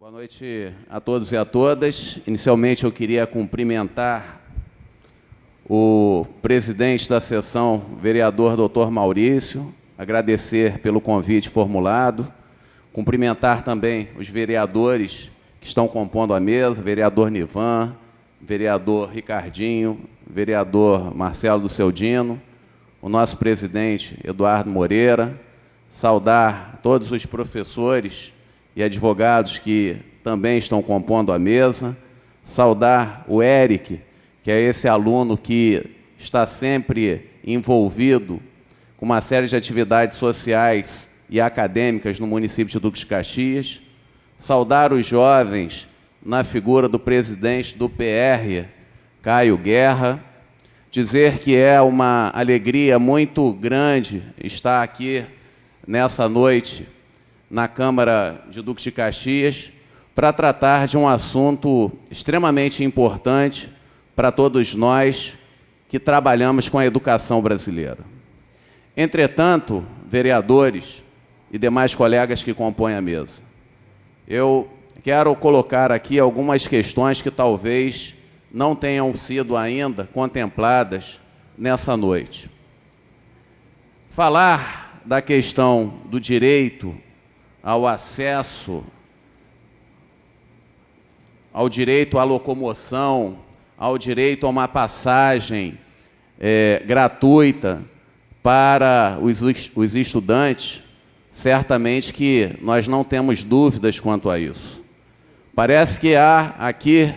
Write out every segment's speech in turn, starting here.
Boa noite a todos e a todas. Inicialmente, eu queria cumprimentar o presidente da sessão, vereador Dr. Maurício, agradecer pelo convite formulado, cumprimentar também os vereadores que estão compondo a mesa, vereador Nivan, vereador Ricardinho, vereador Marcelo do Seudino, o nosso presidente Eduardo Moreira, saudar todos os professores e advogados que também estão compondo a mesa, saudar o Eric, que é esse aluno que está sempre envolvido com uma série de atividades sociais e acadêmicas no município de Duque de Caxias, saudar os jovens na figura do presidente do PR, Caio Guerra, dizer que é uma alegria muito grande estar aqui nessa noite na Câmara de Duque de Caxias para tratar de um assunto extremamente importante para todos nós que trabalhamos com a educação brasileira. Entretanto, vereadores e demais colegas que compõem a mesa, eu quero colocar aqui algumas questões que talvez não tenham sido ainda contempladas nessa noite. Falar da questão do direito ao acesso, ao direito à locomoção, ao direito a uma passagem gratuita para os estudantes, certamente que nós não temos dúvidas quanto a isso. Parece que há aqui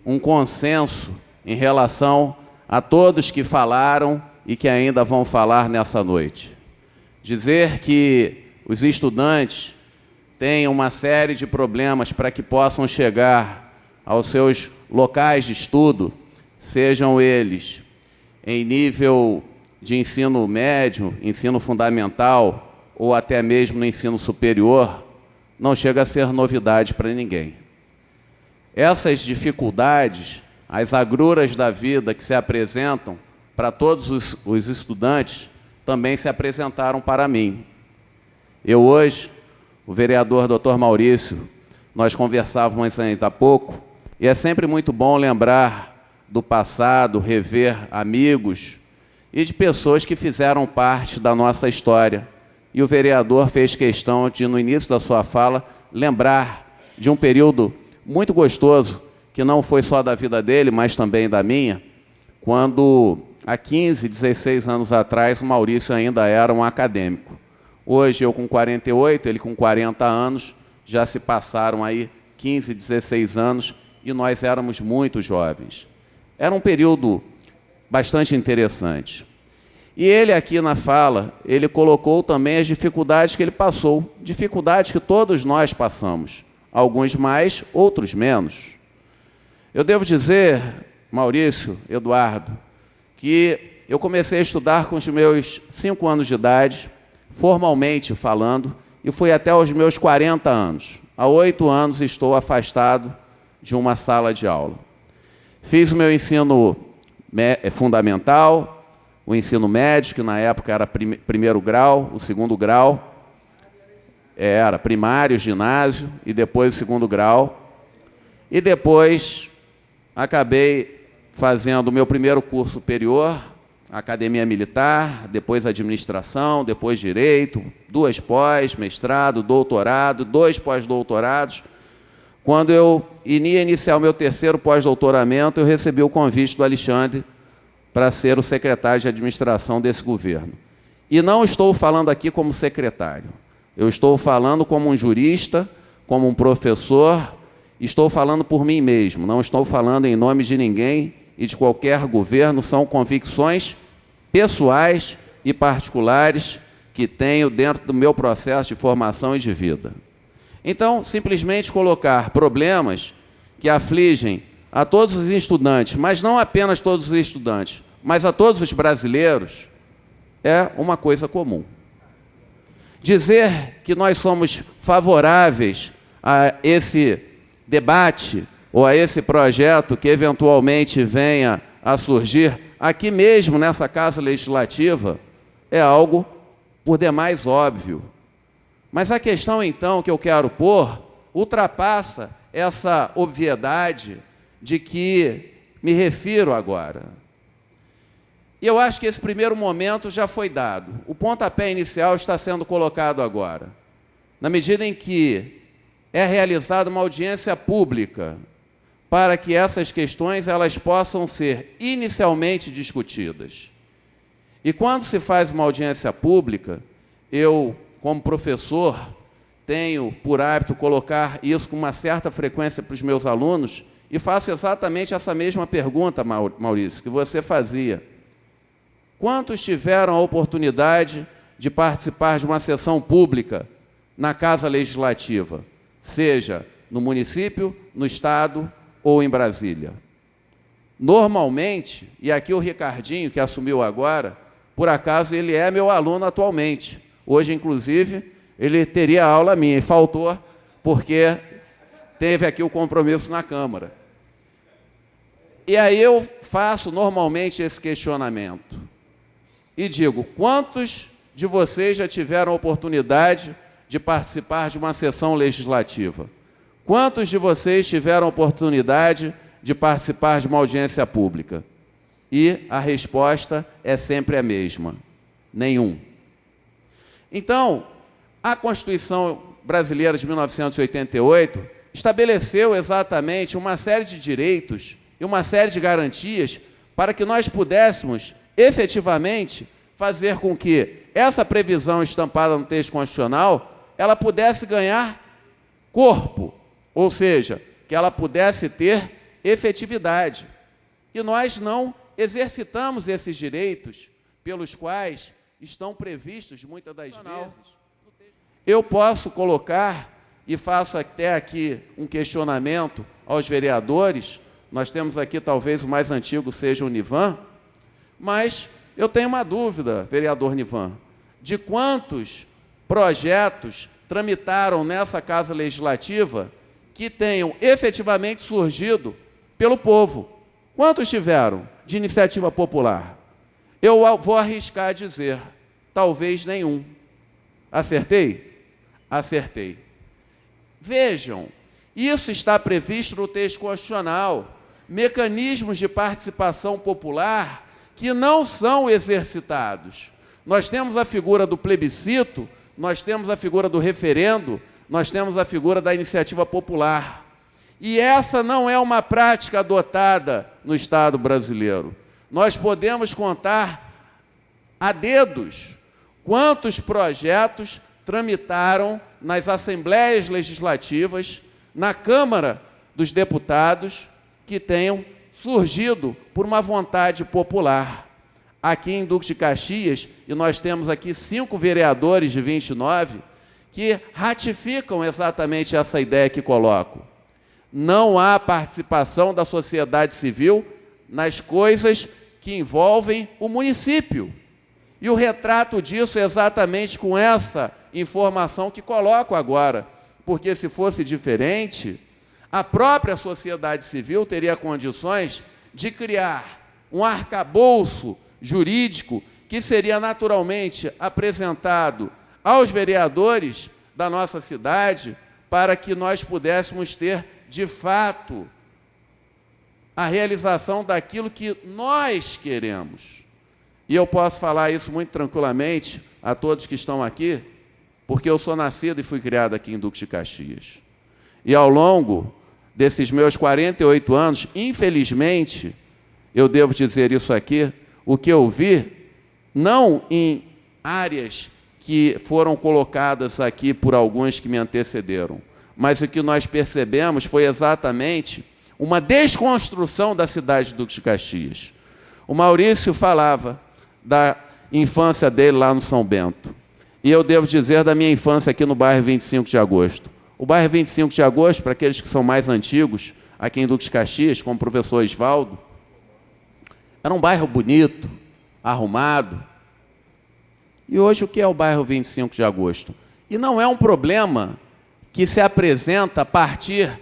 um consenso em relação a todos que falaram e que ainda vão falar nessa noite. Dizer que os estudantes têm uma série de problemas para que possam chegar aos seus locais de estudo, sejam eles em nível de ensino médio, ensino fundamental ou até mesmo no ensino superior, não chega a ser novidade para ninguém. Essas dificuldades, as agruras da vida que se apresentam para todos os estudantes, também se apresentaram para mim. Eu hoje, o vereador Dr. Maurício, nós conversávamos ainda há pouco, e é sempre muito bom lembrar do passado, rever amigos e de pessoas que fizeram parte da nossa história. E o vereador fez questão de, no início da sua fala, lembrar de um período muito gostoso, que não foi só da vida dele, mas também da minha, quando, há 15, 16 anos atrás, o Maurício ainda era um acadêmico. Hoje, eu com 48, ele com 40 anos, já se passaram aí 15, 16 anos, e nós éramos muito jovens. Era um período bastante interessante. E ele aqui na fala, ele colocou também as dificuldades que ele passou, dificuldades que todos nós passamos, alguns mais, outros menos. Eu devo dizer, Maurício, Eduardo, que eu comecei a estudar com os meus 5 anos de idade, formalmente falando, e fui até os meus 40 anos. Há 8 anos estou afastado de uma sala de aula. Fiz o meu ensino fundamental, o ensino médio, que na época era primeiro grau, o segundo grau era primário, ginásio, e depois o segundo grau. E depois acabei fazendo o meu primeiro curso superior, Academia Militar, depois Administração, depois Direito, 2 pós, mestrado, doutorado, 2 pós-doutorados. Quando eu ia iniciar o meu 3º pós-doutoramento, eu recebi o convite do Alexandre para ser o secretário de administração desse governo. E não estou falando aqui como secretário, eu estou falando como um jurista, como um professor, estou falando por mim mesmo, não estou falando em nome de ninguém e de qualquer governo, são convicções pessoais e particulares que tenho dentro do meu processo de formação e de vida. Então, simplesmente colocar problemas que afligem a todos os estudantes, mas não apenas todos os estudantes, mas a todos os brasileiros, é uma coisa comum. Dizer que nós somos favoráveis a esse debate ou a esse projeto que eventualmente venha a surgir aqui mesmo nessa Casa Legislativa é algo por demais óbvio. Mas a questão, então, que eu quero pôr ultrapassa essa obviedade de que me refiro agora. E eu acho que esse primeiro momento já foi dado. O pontapé inicial está sendo colocado agora. Na medida em que é realizada uma audiência pública para que essas questões elas possam ser inicialmente discutidas. E quando se faz uma audiência pública, eu, como professor, tenho por hábito colocar isso com uma certa frequência para os meus alunos e faço exatamente essa mesma pergunta, Maurício, que você fazia. Quantos tiveram a oportunidade de participar de uma sessão pública na Casa Legislativa, seja no município, no Estado ou em Brasília? Normalmente, e aqui o Ricardinho, que assumiu agora, por acaso ele é meu aluno atualmente. Hoje, inclusive, ele teria aula minha e faltou porque teve aqui o compromisso na Câmara. E aí eu faço normalmente esse questionamento e digo, quantos de vocês já tiveram a oportunidade de participar de uma sessão legislativa? Quantos de vocês tiveram a oportunidade de participar de uma audiência pública? E a resposta é sempre a mesma: nenhum. Então, a Constituição Brasileira de 1988 estabeleceu exatamente uma série de direitos e uma série de garantias para que nós pudéssemos, efetivamente, fazer com que essa previsão estampada no texto constitucional ela pudesse ganhar corpo, ou seja, que ela pudesse ter efetividade. E nós não exercitamos esses direitos pelos quais estão previstos, muitas das vezes. Eu posso colocar, e faço até aqui um questionamento aos vereadores, nós temos aqui talvez o mais antigo seja o Nivan, mas eu tenho uma dúvida, vereador Nivan, de quantos projetos tramitaram nessa Casa Legislativa que tenham efetivamente surgido pelo povo. Quantos tiveram de iniciativa popular? Eu vou arriscar a dizer, talvez nenhum. Acertei? Acertei. Vejam, isso está previsto no texto constitucional, mecanismos de participação popular que não são exercitados. Nós temos a figura do plebiscito, nós temos a figura do referendo, nós temos a figura da iniciativa popular. E essa não é uma prática adotada no Estado brasileiro. Nós podemos contar a dedos quantos projetos tramitaram nas assembleias legislativas, na Câmara dos Deputados, que tenham surgido por uma vontade popular. Aqui em Duque de Caxias, e nós temos aqui 5 vereadores de 29, que ratificam exatamente essa ideia que coloco. Não há participação da sociedade civil nas coisas que envolvem o município. E o retrato disso é exatamente com essa informação que coloco agora, porque se fosse diferente, a própria sociedade civil teria condições de criar um arcabouço jurídico que seria naturalmente apresentado aos vereadores da nossa cidade para que nós pudéssemos ter, de fato, a realização daquilo que nós queremos. E eu posso falar isso muito tranquilamente a todos que estão aqui, porque eu sou nascido e fui criado aqui em Duque de Caxias. E ao longo desses meus 48 anos, infelizmente, eu devo dizer isso aqui, o que eu vi, não em áreas que foram colocadas aqui por alguns que me antecederam, mas o que nós percebemos foi exatamente uma desconstrução da cidade de Duque de Caxias. O Maurício falava da infância dele lá no São Bento. E eu devo dizer da minha infância aqui no bairro 25 de Agosto. O bairro 25 de Agosto, para aqueles que são mais antigos, aqui em Duque de Caxias, como o professor Osvaldo, era um bairro bonito, arrumado. E hoje o que é o bairro 25 de Agosto? E não é um problema que se apresenta a partir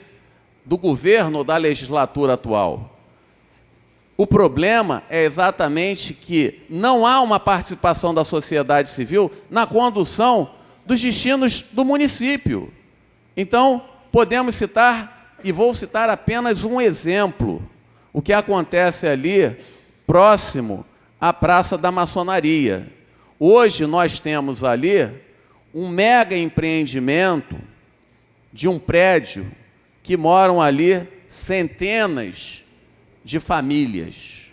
do governo ou da legislatura atual. O problema é exatamente que não há uma participação da sociedade civil na condução dos destinos do município. Então, podemos citar, e vou citar apenas um exemplo, o que acontece ali próximo à Praça da Maçonaria. Hoje nós temos ali um mega empreendimento de um prédio que moram ali centenas de famílias.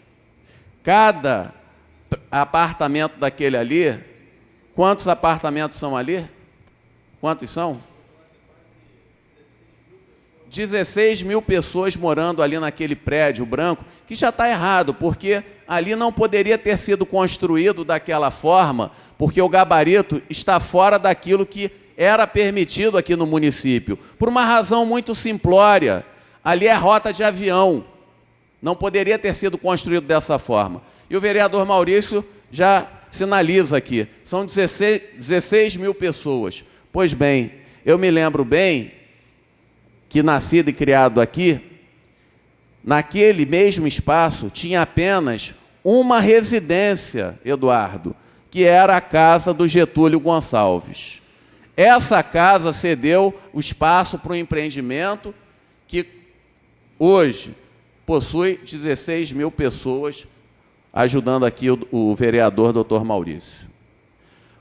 Cada apartamento daquele ali, quantos apartamentos são ali? Quantos são? 16 mil pessoas morando ali naquele prédio branco, que já está errado, porque ali não poderia ter sido construído daquela forma, porque o gabarito está fora daquilo que era permitido aqui no município, por uma razão muito simplória. Ali é rota de avião, não poderia ter sido construído dessa forma. E o vereador Maurício já sinaliza aqui, são 16 mil pessoas. Pois bem, eu me lembro bem que, nascido e criado aqui, naquele mesmo espaço, tinha apenas uma residência, Eduardo, que era a casa do Getúlio Gonçalves. Essa casa cedeu o espaço para o empreendimento que hoje possui 16 mil pessoas, ajudando aqui o vereador Dr. Maurício.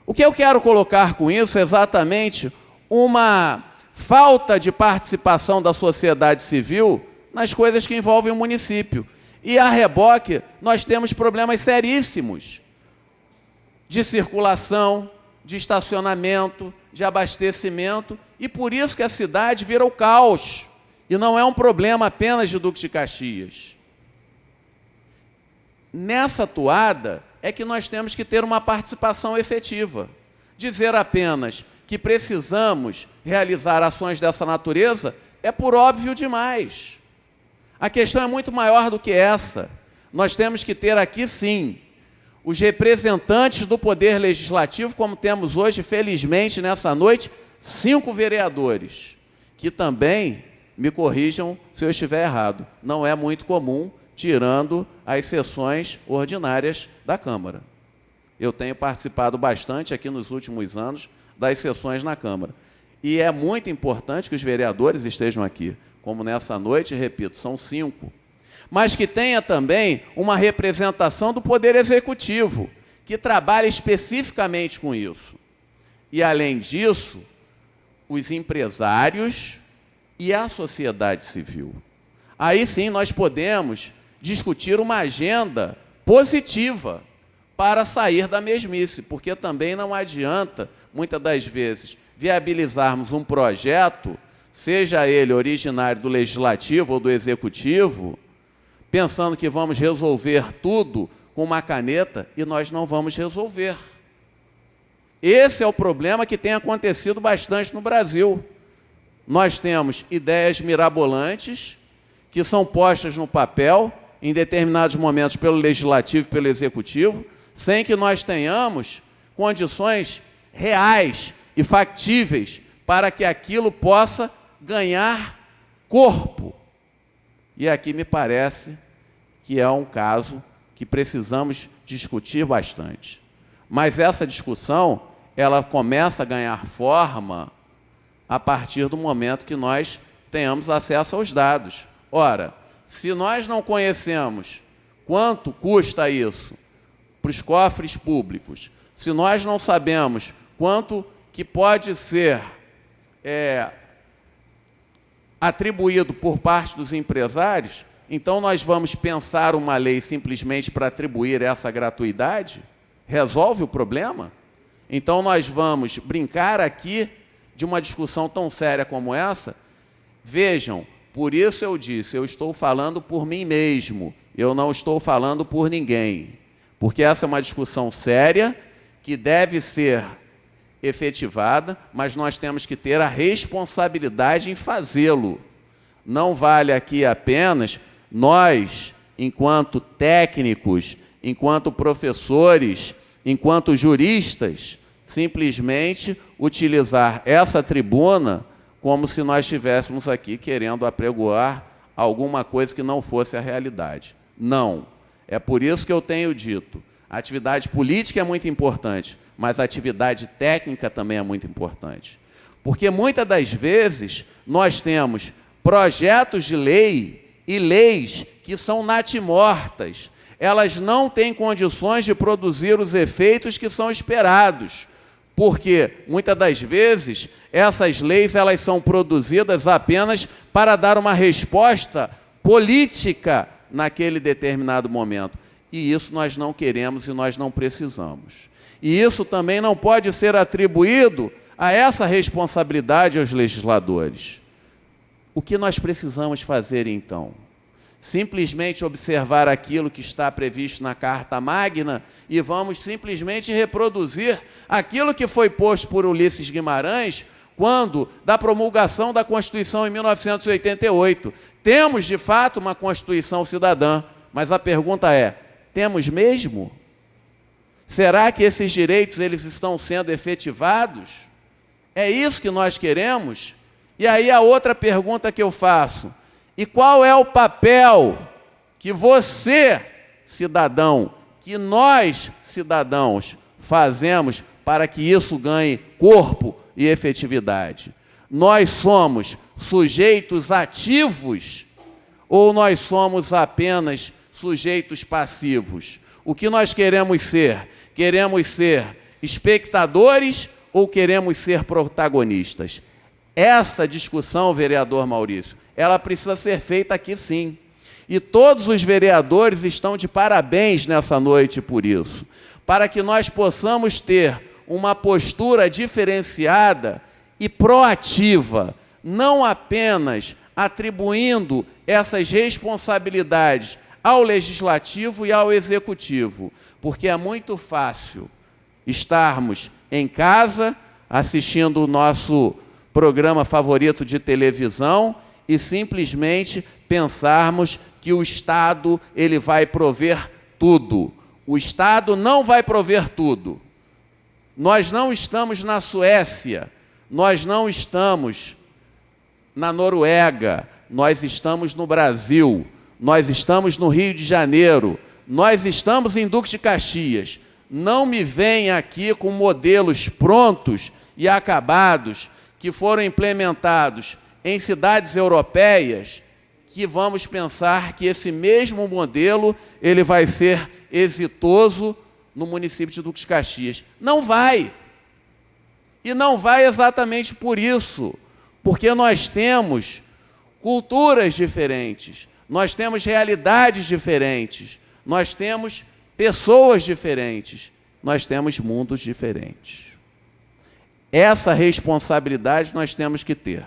O que eu quero colocar com isso é exatamente uma falta de participação da sociedade civil nas coisas que envolvem o município. E a reboque, nós temos problemas seríssimos de circulação, de estacionamento, de abastecimento, e por isso que a cidade vira o caos. E não é um problema apenas de Duque de Caxias. Nessa toada é que nós temos que ter uma participação efetiva. Dizer apenas que precisamos realizar ações dessa natureza é por óbvio demais. A questão é muito maior do que essa. Nós temos que ter aqui, sim, os representantes do Poder Legislativo, como temos hoje, felizmente, nessa noite, 5 vereadores, que também, me corrijam se eu estiver errado, não é muito comum, tirando as sessões ordinárias da Câmara. Eu tenho participado bastante aqui nos últimos anos das sessões na Câmara. E é muito importante que os vereadores estejam aqui, como nessa noite, repito, são 5. Mas que tenha também uma representação do Poder Executivo, que trabalhe especificamente com isso. E, além disso, os empresários e a sociedade civil. Aí sim nós podemos discutir uma agenda positiva para sair da mesmice, porque também não adianta, muitas das vezes, viabilizarmos um projeto, seja ele originário do Legislativo ou do Executivo, pensando que vamos resolver tudo com uma caneta, e nós não vamos resolver. Esse é o problema que tem acontecido bastante no Brasil. Nós temos ideias mirabolantes que são postas no papel, em determinados momentos pelo Legislativo e pelo Executivo, sem que nós tenhamos condições reais e factíveis para que aquilo possa ganhar corpo. E aqui me parece que é um caso que precisamos discutir bastante. Mas essa discussão, ela começa a ganhar forma a partir do momento que nós tenhamos acesso aos dados. Ora, se nós não conhecemos quanto custa isso para os cofres públicos, se nós não sabemos quanto que pode ser atribuído por parte dos empresários, então nós vamos pensar uma lei simplesmente para atribuir essa gratuidade? Resolve o problema? Então nós vamos brincar aqui de uma discussão tão séria como essa? Vejam, por isso eu disse, eu estou falando por mim mesmo, eu não estou falando por ninguém, porque essa é uma discussão séria que deve ser efetivada, mas nós temos que ter a responsabilidade em fazê-lo. Não vale aqui apenas nós, enquanto técnicos, enquanto professores, enquanto juristas, simplesmente utilizar essa tribuna como se nós estivéssemos aqui querendo apregoar alguma coisa que não fosse a realidade. Não. É por isso que eu tenho dito, a atividade política é muito importante, mas a atividade técnica também é muito importante. Porque muitas das vezes nós temos projetos de lei e leis que são natimortas. Elas não têm condições de produzir os efeitos que são esperados, porque muitas das vezes essas leis elas são produzidas apenas para dar uma resposta política naquele determinado momento. E isso nós não queremos e nós não precisamos. E isso também não pode ser atribuído a essa responsabilidade aos legisladores. O que nós precisamos fazer então? Simplesmente observar aquilo que está previsto na Carta Magna e vamos simplesmente reproduzir aquilo que foi posto por Ulisses Guimarães quando da promulgação da Constituição em 1988. Temos, de fato, uma Constituição cidadã, mas a pergunta é, temos mesmo? Será que esses direitos eles estão sendo efetivados? É isso que nós queremos? E aí a outra pergunta que eu faço, e qual é o papel que você, cidadão, que nós, cidadãos, fazemos para que isso ganhe corpo e efetividade? Nós somos sujeitos ativos ou nós somos apenas sujeitos passivos? O que nós queremos ser? Queremos ser espectadores ou queremos ser protagonistas? Essa discussão, vereador Maurício, ela precisa ser feita aqui sim. E todos os vereadores estão de parabéns nessa noite por isso, para que nós possamos ter uma postura diferenciada e proativa, não apenas atribuindo essas responsabilidades ao Legislativo e ao Executivo, porque é muito fácil estarmos em casa assistindo o nosso programa favorito de televisão e simplesmente pensarmos que o Estado ele vai prover tudo. O Estado não vai prover tudo. Nós não estamos na Suécia, nós não estamos na Noruega, nós estamos no Brasil, nós estamos no Rio de Janeiro, nós estamos em Duque de Caxias. Não me venha aqui com modelos prontos e acabados que foram implementados em cidades europeias, que vamos pensar que esse mesmo modelo ele vai ser exitoso no município de Duque de Caxias. Não vai. E não vai exatamente por isso, porque nós temos culturas diferentes, nós temos realidades diferentes, nós temos pessoas diferentes, nós temos mundos diferentes. Essa responsabilidade nós temos que ter.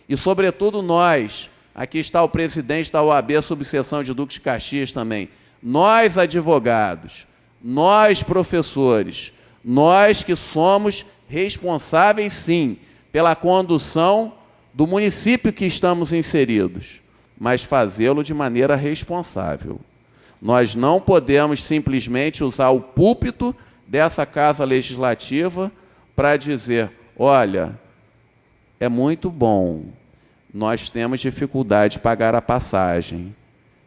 E, sobretudo, nós, aqui está o presidente da OAB, subseção de Duque de Caxias também, nós, advogados, nós, professores, nós que somos responsáveis, sim, pela condução do município que estamos inseridos, mas fazê-lo de maneira responsável. Nós não podemos simplesmente usar o púlpito dessa Casa Legislativa para dizer, olha, é muito bom, nós temos dificuldade de pagar a passagem,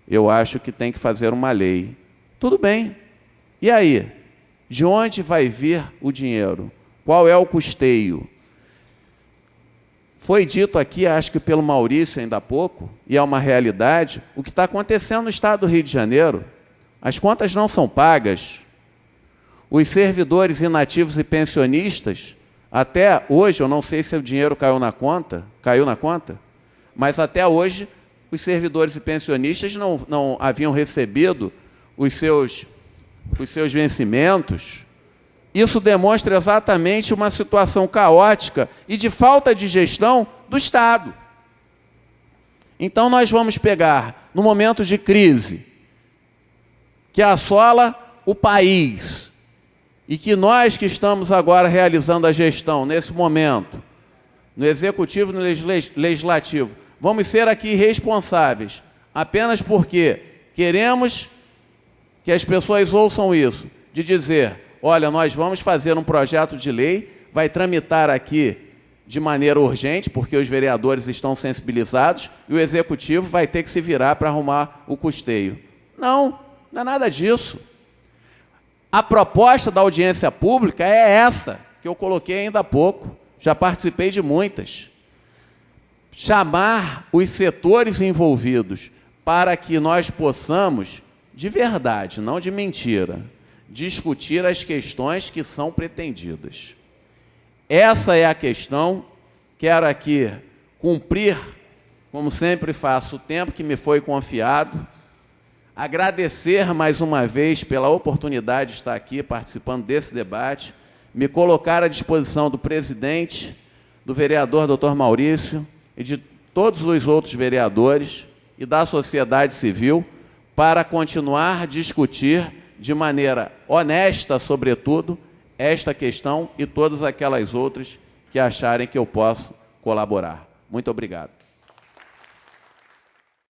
eu acho que tem que fazer uma lei. Tudo bem. E aí? De onde vai vir o dinheiro? Qual é o custeio? Foi dito aqui, acho que pelo Maurício ainda há pouco, e é uma realidade, o que está acontecendo no estado do Rio de Janeiro. As contas não são pagas. Os servidores inativos e pensionistas, até hoje, eu não sei se o dinheiro caiu na conta, mas até hoje os servidores e pensionistas não haviam recebido os seus vencimentos. Isso demonstra exatamente uma situação caótica e de falta de gestão do Estado. Então nós vamos pegar, no momento de crise, que assola o país, e que nós que estamos agora realizando a gestão, nesse momento, no Executivo e no Legislativo, vamos ser aqui responsáveis, apenas porque queremos que as pessoas ouçam isso, de dizer, olha, nós vamos fazer um projeto de lei, vai tramitar aqui de maneira urgente, porque os vereadores estão sensibilizados, e o Executivo vai ter que se virar para arrumar o custeio. Não é nada disso. A proposta da audiência pública é essa, que eu coloquei ainda há pouco. já participei de muitas. Chamar os setores envolvidos para que nós possamos, de verdade, não de mentira, discutir as questões que são pretendidas. Essa é a questão. Quero aqui cumprir, como sempre faço, o tempo que me foi confiado, agradecer mais uma vez pela oportunidade de estar aqui participando desse debate, me colocar à disposição do presidente, do vereador Dr. Maurício e de todos os outros vereadores e da sociedade civil para continuar a discutir de maneira honesta, sobretudo, esta questão e todas aquelas outras que acharem que eu posso colaborar. Muito obrigado.